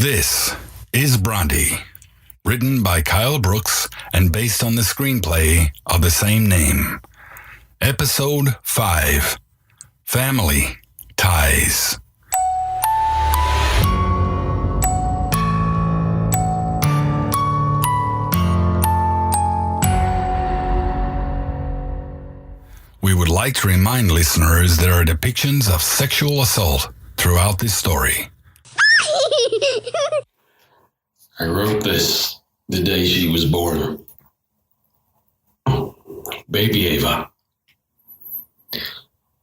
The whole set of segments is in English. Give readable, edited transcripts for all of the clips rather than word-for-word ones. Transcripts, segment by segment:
This is Brontë, written by Kyle Brookes and based on the screenplay of the same name. Episode 5, Family Ties. We would like to remind listeners there are depictions of sexual assault throughout this story. I wrote this the day she was born. Baby Ava.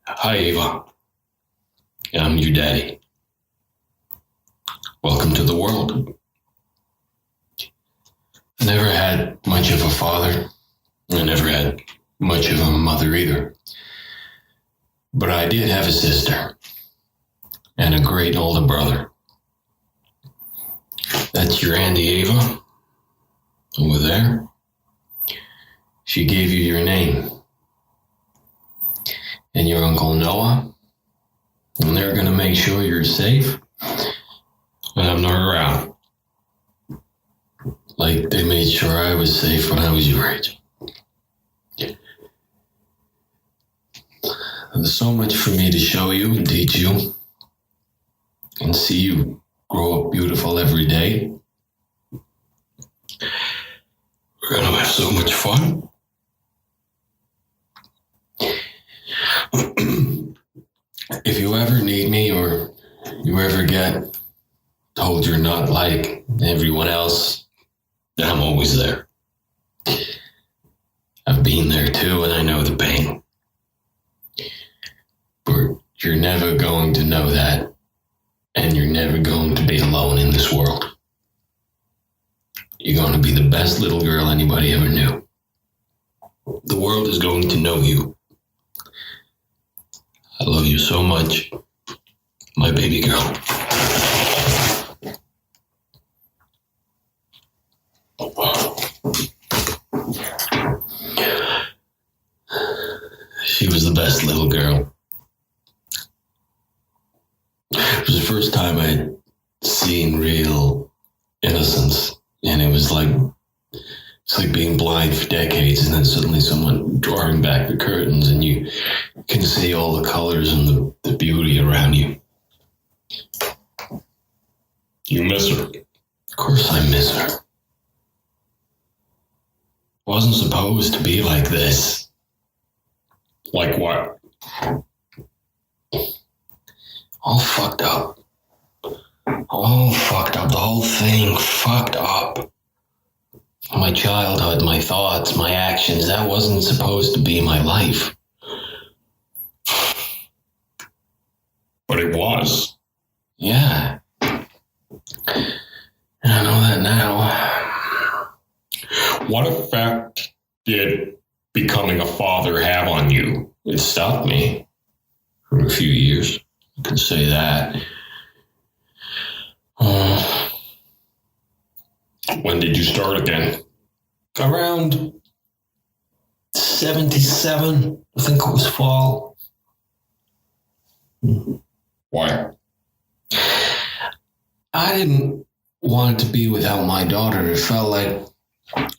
Hi, Ava. I'm your daddy. Welcome to the world. I never had much of a father. I never had much of a mother either. But I did have a sister and a great older brother. That's your Auntie Ava over there. She gave you your name. And your Uncle Noah. And they're going to make sure you're safe when I'm not around. Like they made sure I was safe when I was your age. And there's so much for me to show you and teach you and see you grow up beautiful every day. We're going to have so much fun. If you ever need me or you ever get told you're not like everyone else, I'm always there. I've been there too, and I know the pain. But you're never going to know that, and you're never going to be alone in this world. You're going to be the best little girl anybody ever knew. The world is going to know you. I love you so much, my baby girl. She was the best little girl. It was the first time I'd seen real innocence, and it's like being blind for decades, and then suddenly someone drawing back the curtains, and you can see all the colors and the beauty around you. You miss her? Of course I miss her. Wasn't supposed to be like this. Like what? All fucked up. All fucked up. The whole thing fucked up. My childhood, my thoughts, my actions, that wasn't supposed to be my life. But it was. Yeah. And I know that now. What effect did becoming a father have on you? It stopped me for a few years. I can say that. When did you start again? Around 77, I think it was fall. Why? I didn't want to be without my daughter. It felt like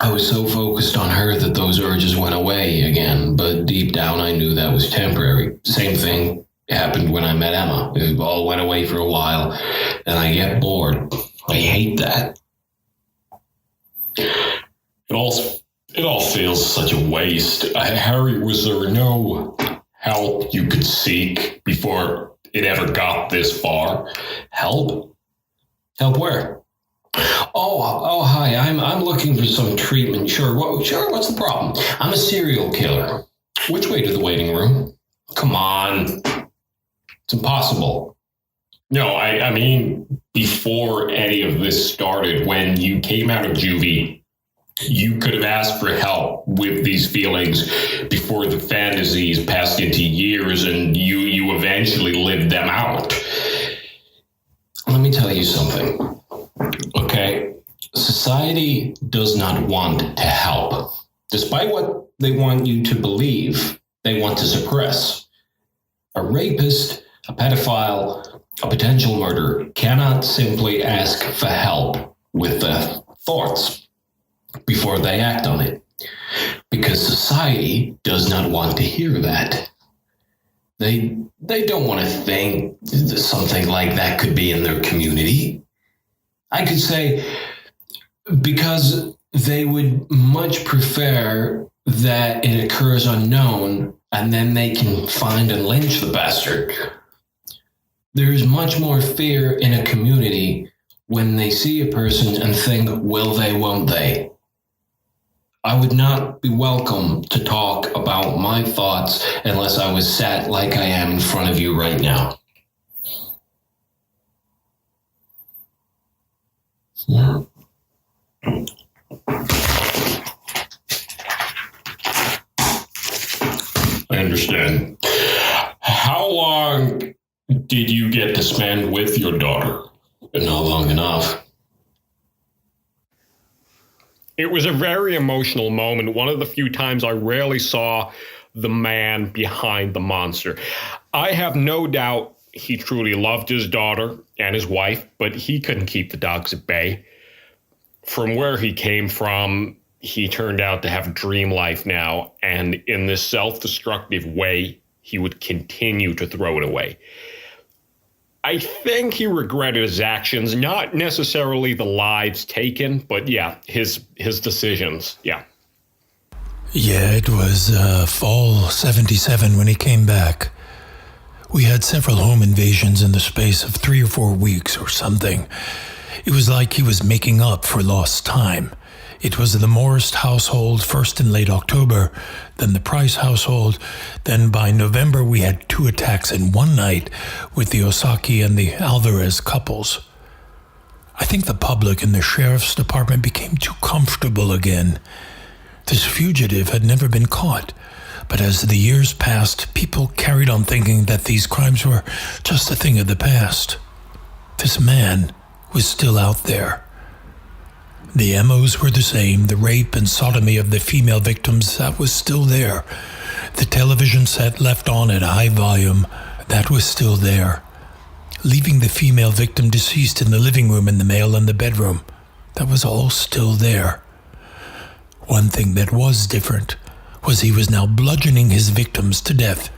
I was so focused on her that those urges went away again. But deep down, I knew that was temporary. Same thing happened when I met Emma. It all went away for a while, and I get bored. I hate that. It all feels such a waste. Harry, was there no help you could seek before it ever got this far? Help? Help where? Oh, hi. I'm looking for some treatment. Sure. What's the problem? I'm a serial killer. Which way to the waiting room? Come on. It's impossible. No, I mean, before any of this started, when you came out of juvie, you could have asked for help with these feelings before the fantasies passed into years and you eventually lived them out. Let me tell you something, okay? Society does not want to help. Despite what they want you to believe, they want to suppress. A rapist, a pedophile, A potential murderer cannot simply ask for help with their thoughts before they act on it, because society does not want to hear that. They don't want to think that something like that could be in their community. I could say because they would much prefer that it occurs unknown and then they can find and lynch the bastard. There is much more fear in a community when they see a person and think, will they, won't they? I would not be welcome to talk about my thoughts unless I was sat like I am in front of you right now. Yeah. I understand. How long did you get to spend with your daughter? Not long enough. It was a very emotional moment. One of the few times I really saw the man behind the monster. I have no doubt he truly loved his daughter and his wife, but he couldn't keep the dogs at bay. From where he came from, he turned out to have a dream life now, and in this self-destructive way, he would continue to throw it away. I think he regretted his actions, not necessarily the lives taken, but yeah, his decisions, yeah. Yeah, it was fall 77 when he came back. We had several home invasions in the space of 3 or 4 weeks or something. It was like he was making up for lost time. It was the Morris household first in late October, then the Price household, then by November we had 2 attacks in one night with the Osaki and the Alvarez couples. I think the public and the sheriff's department became too comfortable again. This fugitive had never been caught, but as the years passed, people carried on thinking that these crimes were just a thing of the past. This man was still out there. The MOs were the same, the rape and sodomy of the female victims, that was still there. The television set left on at high volume, that was still there. Leaving the female victim deceased in the living room and the male in the bedroom, that was all still there. One thing that was different was he was now bludgeoning his victims to death.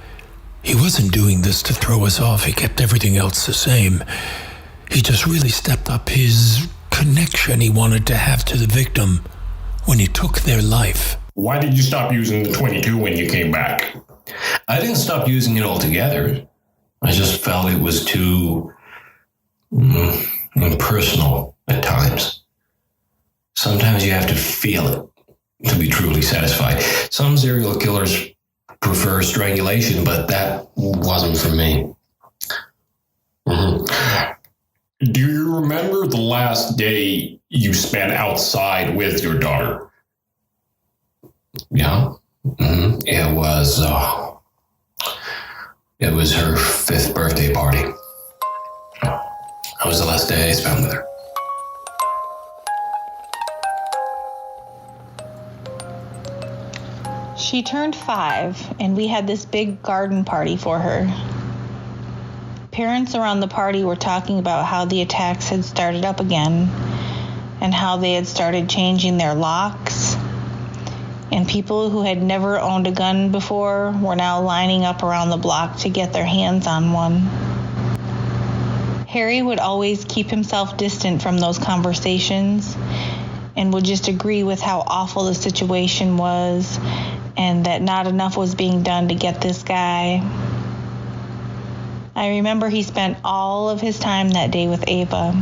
He wasn't doing this to throw us off, he kept everything else the same. He just really stepped up his connection he wanted to have to the victim when he took their life. Why did you stop using the 22 when you came back? I didn't stop using it altogether. I just felt it was too impersonal at times. Sometimes you have to feel it to be truly satisfied. Some serial killers prefer strangulation, but that wasn't for me. Do you remember the last day you spent outside with your daughter? Yeah. It was her 5th birthday party. That was the last day I spent with her. She turned 5, and we had this big garden party for her. Parents around the party were talking about how the attacks had started up again and how they had started changing their locks. And people who had never owned a gun before were now lining up around the block to get their hands on one. Harry would always keep himself distant from those conversations and would just agree with how awful the situation was and that not enough was being done to get this guy. I remember he spent all of his time that day with Ava.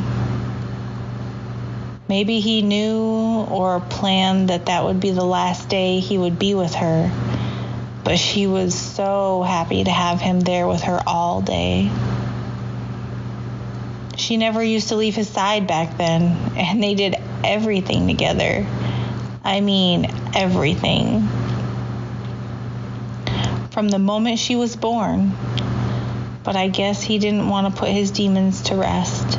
Maybe he knew or planned that that would be the last day he would be with her, but she was so happy to have him there with her all day. She never used to leave his side back then, and they did everything together. I mean, everything. From the moment she was born. But I guess he didn't want to put his demons to rest.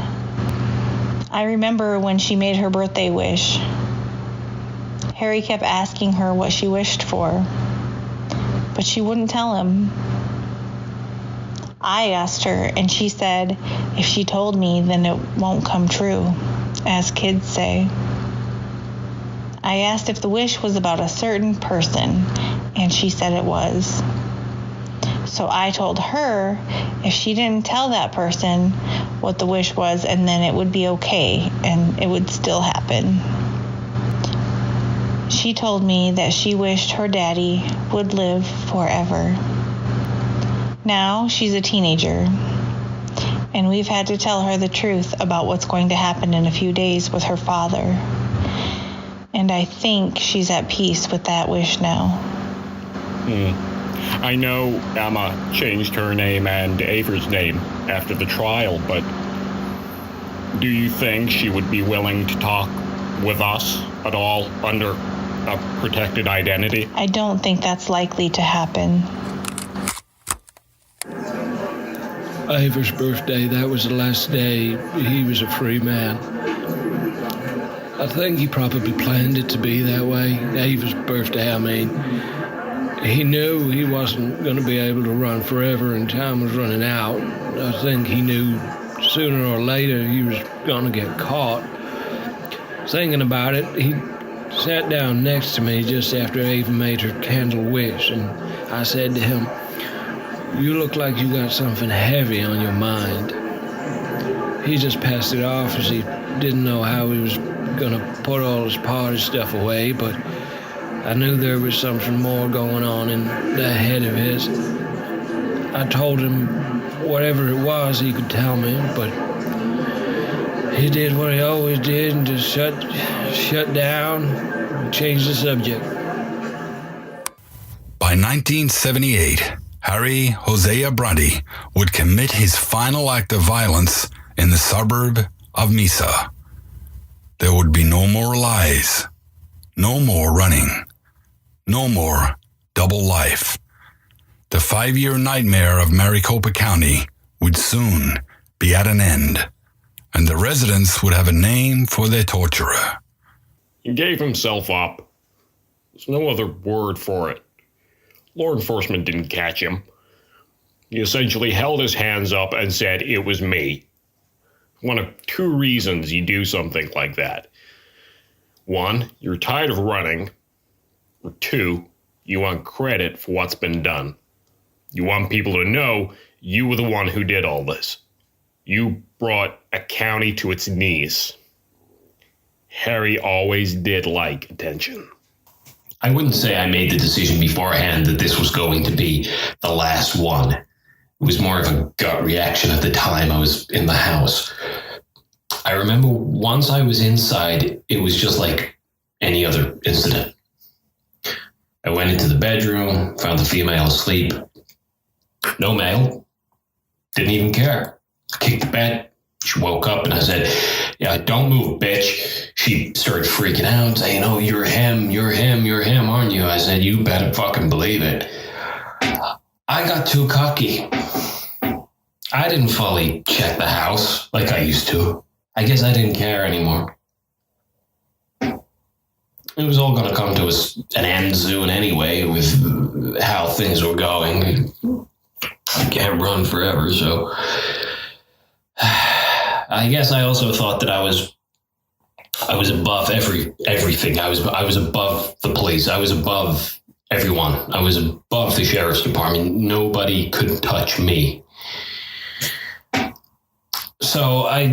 I remember when she made her birthday wish. Harry kept asking her what she wished for, but she wouldn't tell him. I asked her, and she said if she told me, then it won't come true, as kids say. I asked if the wish was about a certain person, and she said it was. So I told her if she didn't tell that person what the wish was, and then it would be okay, and it would still happen. She told me that she wished her daddy would live forever. Now she's a teenager, and we've had to tell her the truth about what's going to happen in a few days with her father. And I think she's at peace with that wish now. I know Emma changed her name and Ava's name after the trial, but do you think she would be willing to talk with us at all under a protected identity? I don't think that's likely to happen. Ava's birthday, that was the last day he was a free man. I think he probably planned it to be that way. Ava's birthday, I mean. He knew he wasn't going to be able to run forever and time was running out. I think he knew sooner or later he was going to get caught. Thinking about it, he sat down next to me just after Ava made her candle wish, and I said to him, "You look like you got something heavy on your mind." He just passed it off as he didn't know how he was going to put all his party stuff away, but I knew there was something more going on in that head of his. I told him whatever it was he could tell me, but he did what he always did and just shut down and changed the subject. By 1978, Harry Hosea Brontë would commit his final act of violence in the suburb of Mesa. There would be no more lies, no more running, no more double life. The 5-year nightmare of Maricopa County would soon be at an end, and the residents would have a name for their torturer. He gave himself up. There's no other word for it. Law enforcement didn't catch him. He essentially held his hands up and said, "It was me." One of two reasons you do something like that. One, you're tired of running. Or two, you want credit for what's been done. You want people to know you were the one who did all this. You brought a county to its knees. Harry always did like attention. I wouldn't say I made the decision beforehand that this was going to be the last one. It was more of a gut reaction at the time I was in the house. I remember once I was inside, it was just like any other incident. I went into the bedroom, found the female asleep. No mail. Didn't even care. Kicked the bed. She woke up and I said, "Yeah, don't move, bitch." She started freaking out, saying, "Oh, you're him, aren't you?" I said, "You better fucking believe it." I got too cocky. I didn't fully check the house like I used to. I guess I didn't care anymore. It was all going to come to an end soon anyway with how things were going. I can't run forever, so I guess I also thought that I was above everything. I was above the police. I was above everyone. I was above the sheriff's department. Nobody could touch me. So I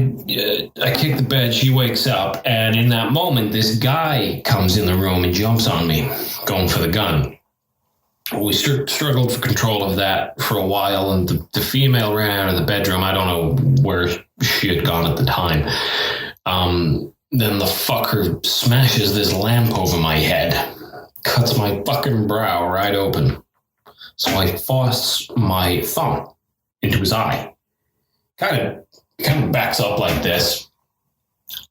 kick the bed. She wakes up, and in that moment, this guy comes in the room and jumps on me, going for the gun. We struggled for control of that for a while, and the female ran out of the bedroom. I don't know where she had gone at the time. Then the fucker smashes this lamp over my head, cuts my fucking brow right open. So I forced my thumb into his eye. Kind of backs up like this,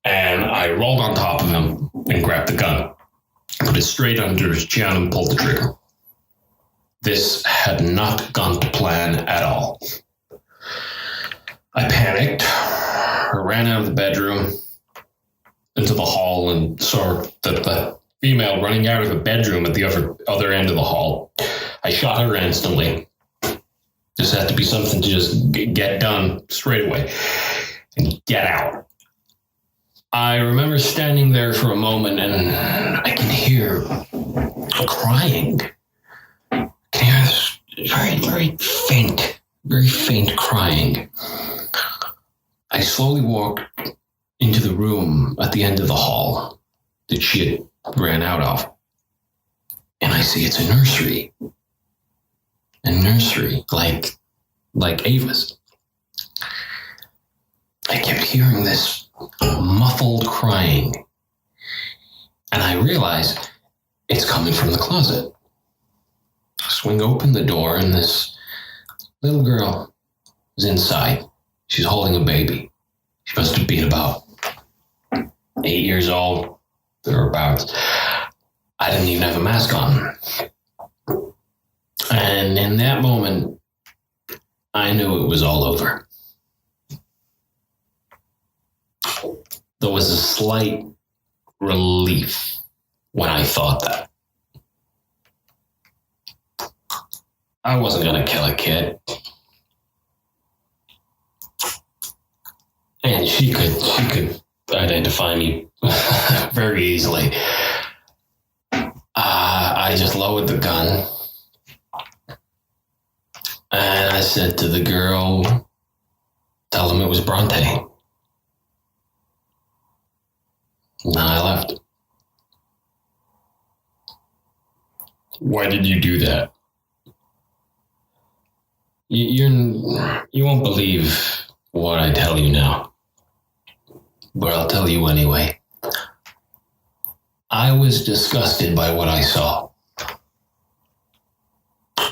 and I rolled on top of him and grabbed the gun, put it straight under his chin and pulled the trigger. This had not gone to plan at all. I panicked, ran out of the bedroom into the hall and saw that the female running out of the bedroom at the other end of the hall. I shot her instantly. This had to be something to just get done straight away and get out. I remember standing there for a moment and I can hear crying. I can hear this very faint crying. I slowly walked into the room at the end of the hall that she had ran out of. And I see it's a nursery. A nursery, like Ava's. I kept hearing this muffled crying. And I realized it's coming from the closet. I swing open the door and this little girl is inside. She's holding a baby. She must have been about 8 years old, thereabouts. I didn't even have a mask on. And in that moment, I knew it was all over. There was a slight relief when I thought that. I wasn't going to kill a kid. And she could identify me very easily. I just lowered the gun. And I said to the girl, tell them it was Brontë. And then I left. Why did you do that? You won't believe what I tell you now, but I'll tell you anyway. I was disgusted by what I saw,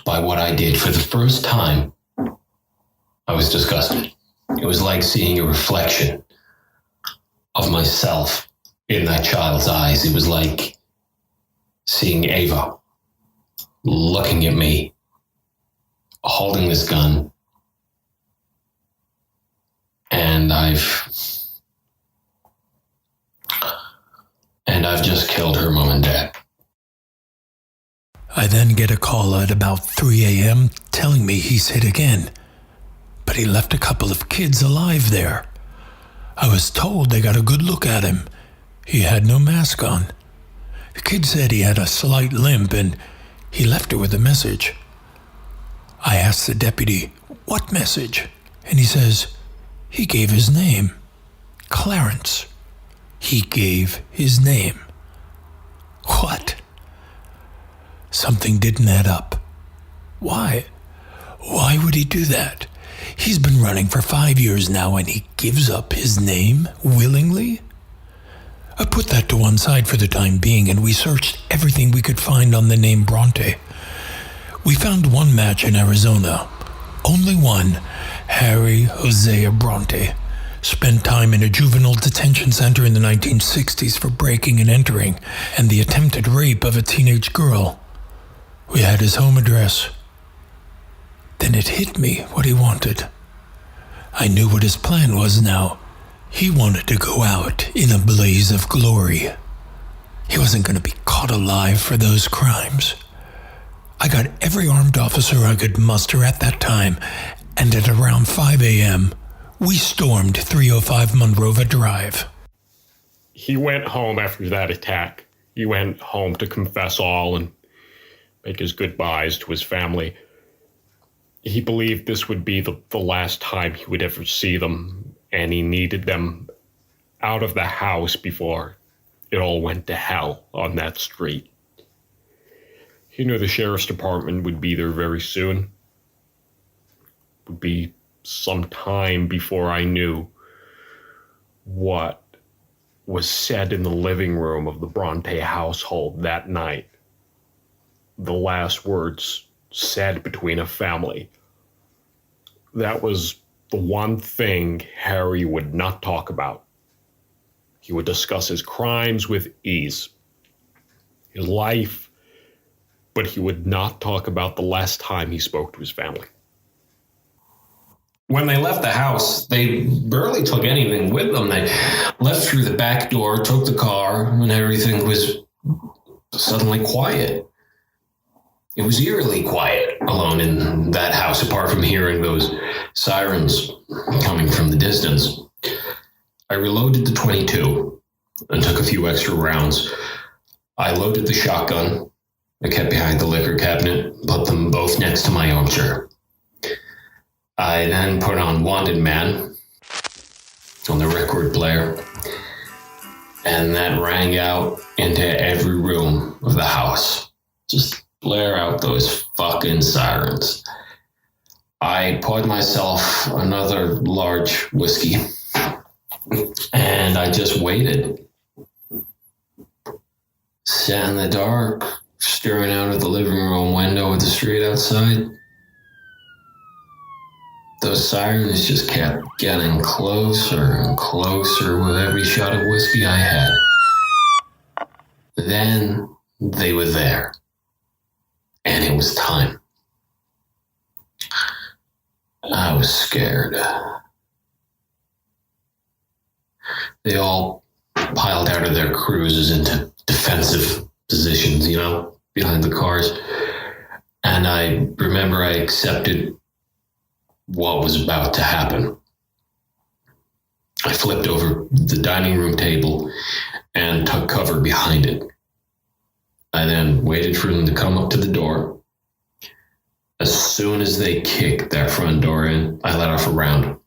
by what I did. For the first time, I was disgusted. It was like seeing a reflection of myself in that child's eyes. It was like seeing Ava looking at me, holding this gun, and I've just killed her mom and dad. I then get a call at about 3 a.m. telling me he's hit again, but he left a couple of kids alive there. I was told they got a good look at him. He had no mask on. The kid said he had a slight limp and he left it with a message. I asked the deputy, what message? And he says, he gave his name. Clarence. He gave his name. What? Something didn't add up. Why? Why would he do that? He's been running for 5 years now and he gives up his name willingly? I put that to one side for the time being and we searched everything we could find on the name Brontë. We found one match in Arizona. Only one, Harry Hosea Brontë, spent time in a juvenile detention center in the 1960s for breaking and entering and the attempted rape of a teenage girl. We had his home address. Then it hit me what he wanted. I knew what his plan was now. He wanted to go out in a blaze of glory. He wasn't going to be caught alive for those crimes. I got every armed officer I could muster at that time, and at around 5 a.m., we stormed 305 Monrova Drive. He went home after that attack. He went home to confess all and make his goodbyes to his family. He believed this would be the last time he would ever see them, and he needed them out of the house before it all went to hell on that street. He knew the sheriff's department would be there very soon. It would be some time before I knew what was said in the living room of the Brontë household that night. The last words said between a family. That was the one thing Harry would not talk about. He would discuss his crimes with ease, his life, but he would not talk about the last time he spoke to his family. When they left the house, they barely took anything with them. They left through the back door, took the car, and everything was suddenly quiet. It was eerily quiet alone in that house, apart from hearing those sirens coming from the distance. I reloaded the .22 and took a few extra rounds. I loaded the shotgun I kept behind the liquor cabinet, put them both next to my armchair. I then put on Wanted Man on the record player, and that rang out into every room of the house. Just blare out those fucking sirens. I poured myself another large whiskey, and I just waited. Sat in the dark, staring out of the living room window at the street outside. Those sirens just kept getting closer and closer with every shot of whiskey I had. Then they were there. And it was time. I was scared. They all piled out of their cruisers into defensive positions, behind the cars. And I remember I accepted what was about to happen. I flipped over the dining room table and took cover behind it. I then waited for them to come up to the door. As soon as they kicked that front door in, I let off a round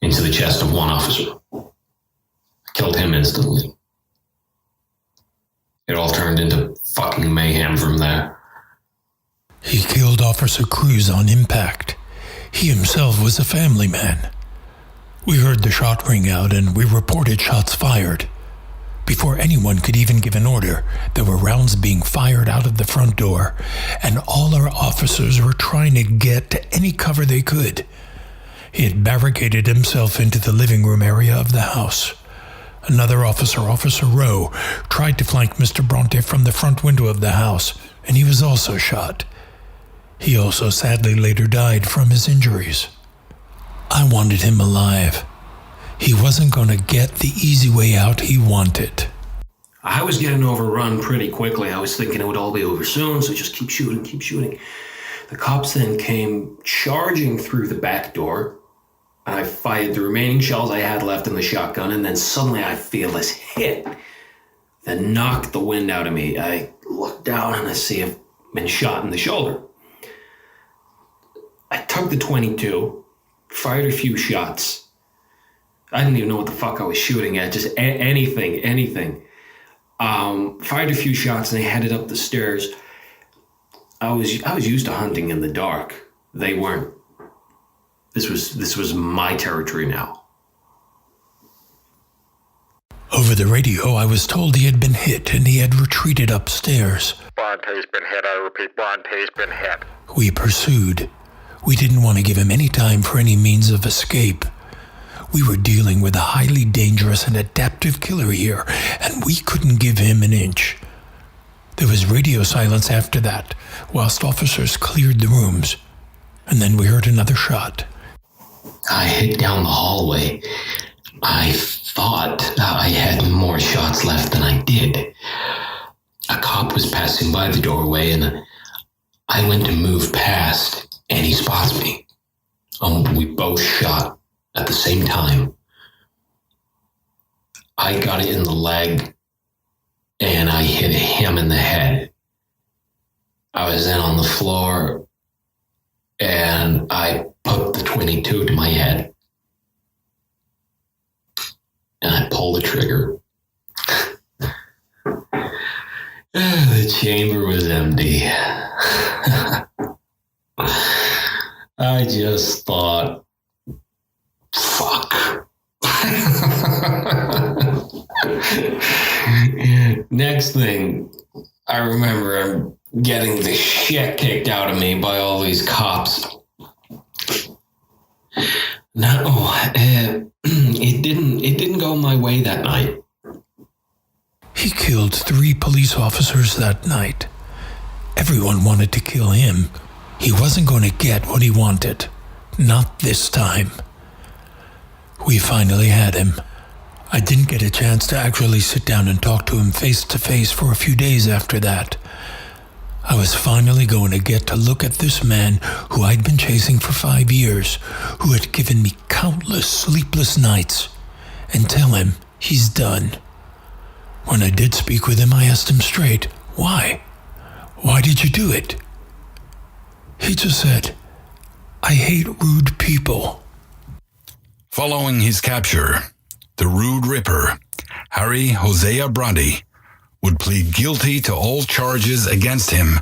into the chest of one officer. I killed him instantly. It all turned into fucking mayhem from there. He killed Officer Cruz on impact. He himself was a family man. We heard the shot ring out and we reported shots fired. Before anyone could even give an order, there were rounds being fired out of the front door, and all our officers were trying to get to any cover they could. He had barricaded himself into the living room area of the house. Another officer, Officer Rowe, tried to flank Mr. Brontë from the front window of the house, and he was also shot. He also sadly later died from his injuries. I wanted him alive. He wasn't going to get the easy way out he wanted. I was getting overrun pretty quickly. I was thinking it would all be over soon, so just keep shooting. The cops then came charging through the back door. I fired the remaining shells I had left in the shotgun, and then suddenly I feel this hit that knocked the wind out of me. I look down and I see I've been shot in the shoulder. I took the .22, fired a few shots. I didn't even know what the fuck I was shooting at, just anything. Fired a few shots and they headed up the stairs. I was used to hunting in the dark. They weren't. This was my territory now. Over the radio, I was told he had been hit and he had retreated upstairs. Brontë's been hit, I repeat, Brontë's been hit. We pursued. We didn't want to give him any time for any means of escape. We were dealing with a highly dangerous and adaptive killer here, and we couldn't give him an inch. There was radio silence after that, whilst officers cleared the rooms. And then we heard another shot. I hid down the hallway. I thought I had more shots left than I did. A cop was passing by the doorway, and I went to move past, and he spots me. We both shot at the same time. I got it in the leg, and I hit him in the head. I was then on the floor, and I put the .22 to my head, and I pulled the trigger. The chamber was empty. I just thought, fuck. Next thing, I remember I'm getting the shit kicked out of me by all these cops. No, it didn't go my way that night. He killed 3 police officers that night. Everyone wanted to kill him. He wasn't going to get what he wanted. Not this time. We finally had him. I didn't get a chance to actually sit down and talk to him face to face for a few days after that. I was finally going to get to look at this man who I'd been chasing for 5 years, who had given me countless sleepless nights, and tell him he's done. When I did speak with him, I asked him straight, why? Why did you do it? He just said, I hate rude people. Following his capture, the Rude Ripper, Harry Hosea Brontë, would plead guilty to all charges against him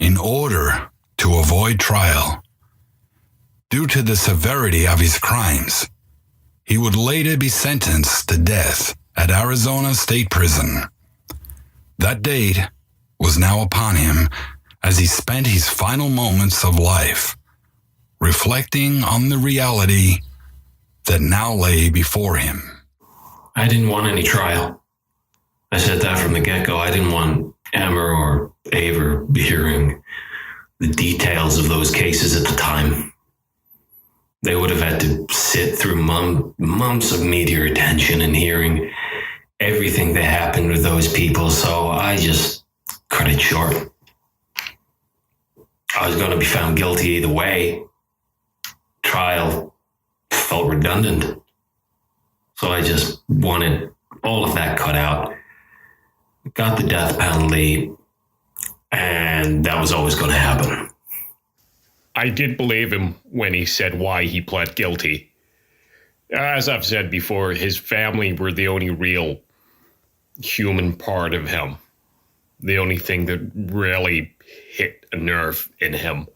in order to avoid trial. Due to the severity of his crimes, he would later be sentenced to death at Arizona State Prison. That date was now upon him as he spent his final moments of life, reflecting on the reality that now lay before him. I didn't want any trial. I said that from the get-go. I didn't want Emma or Ava hearing the details of those cases at the time. They would have had to sit through months of media attention and hearing everything that happened with those people, so I just cut it short. I was going to be found guilty either way. Trial felt redundant. So I just wanted all of that cut out. Got the death penalty, and that was always going to happen. I did believe him when he said why he pled guilty. As I've said before, his family were the only real human part of him. The only thing that really hit a nerve in him.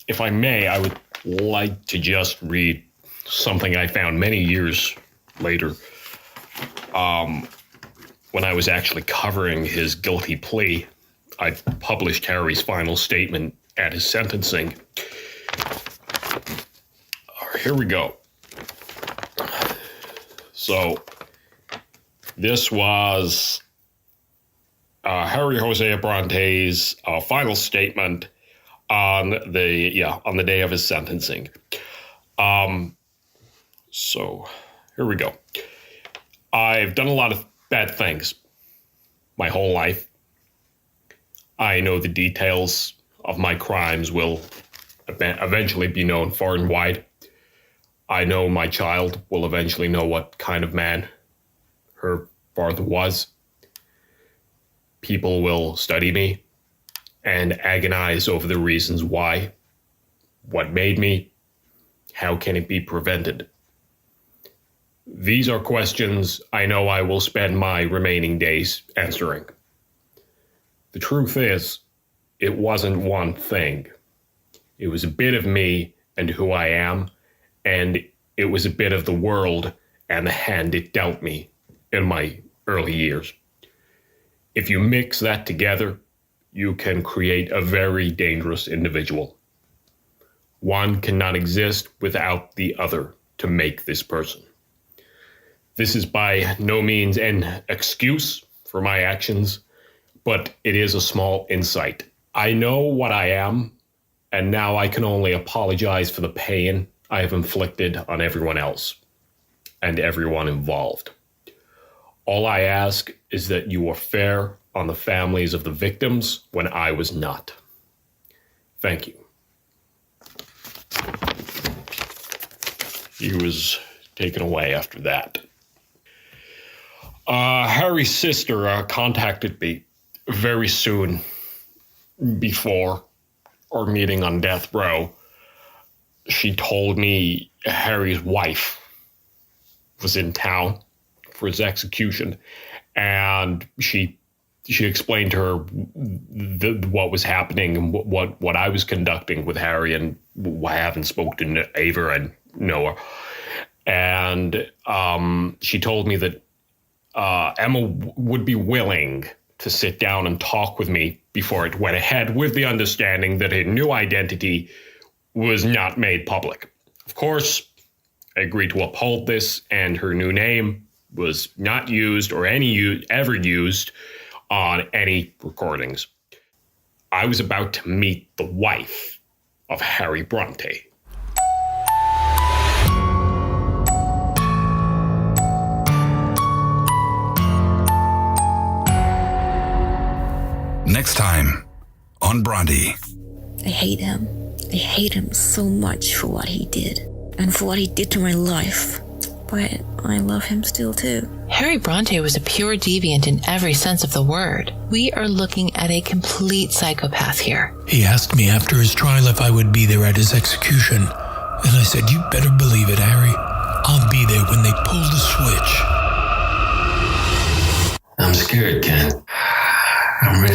If I may, I would like to just read something I found many years later. When I was actually covering his guilty plea, I published Harry's final statement at his sentencing. Here we go. So, this was Harry Hosea Brontë's final statement on the day of his sentencing. So, here we go. I've done a lot of bad things my whole life. I know the details of my crimes will eventually be known far and wide. I know my child will eventually know what kind of man her father was. People will study me and agonize over the reasons why, what made me, how can it be prevented. These are questions I know I will spend my remaining days answering. The truth is, it wasn't one thing. It was a bit of me and who I am, and it was a bit of the world and the hand it dealt me in my early years. If you mix that together, you can create a very dangerous individual. One cannot exist without the other to make this person. This is by no means an excuse for my actions, but it is a small insight. I know what I am, and now I can only apologize for the pain I have inflicted on everyone else and everyone involved. All I ask is that you were fair on the families of the victims when I was not. Thank you. He was taken away after that. Harry's sister contacted me very soon before our meeting on death row. She told me Harry's wife was in town for his execution, and she explained to her what was happening and what I was conducting with Harry, and I haven't spoken to Ava and Noah. And she told me that Emma would be willing to sit down and talk with me before it went ahead, with the understanding that her new identity was not made public. Of course, I agreed to uphold this, and her new name was not used or ever used on any recordings. I was about to meet the wife of Harry Brontë. Next next time on Brontë. I hate him. I hate him so much for what he did and for what he did to my life. But I love him still too. Harry Brontë was a pure deviant in every sense of the word. We are looking at a complete psychopath here. He asked me after his trial if I would be there at his execution. And I said, "You better believe it, Harry. I'll be there when they pull the switch."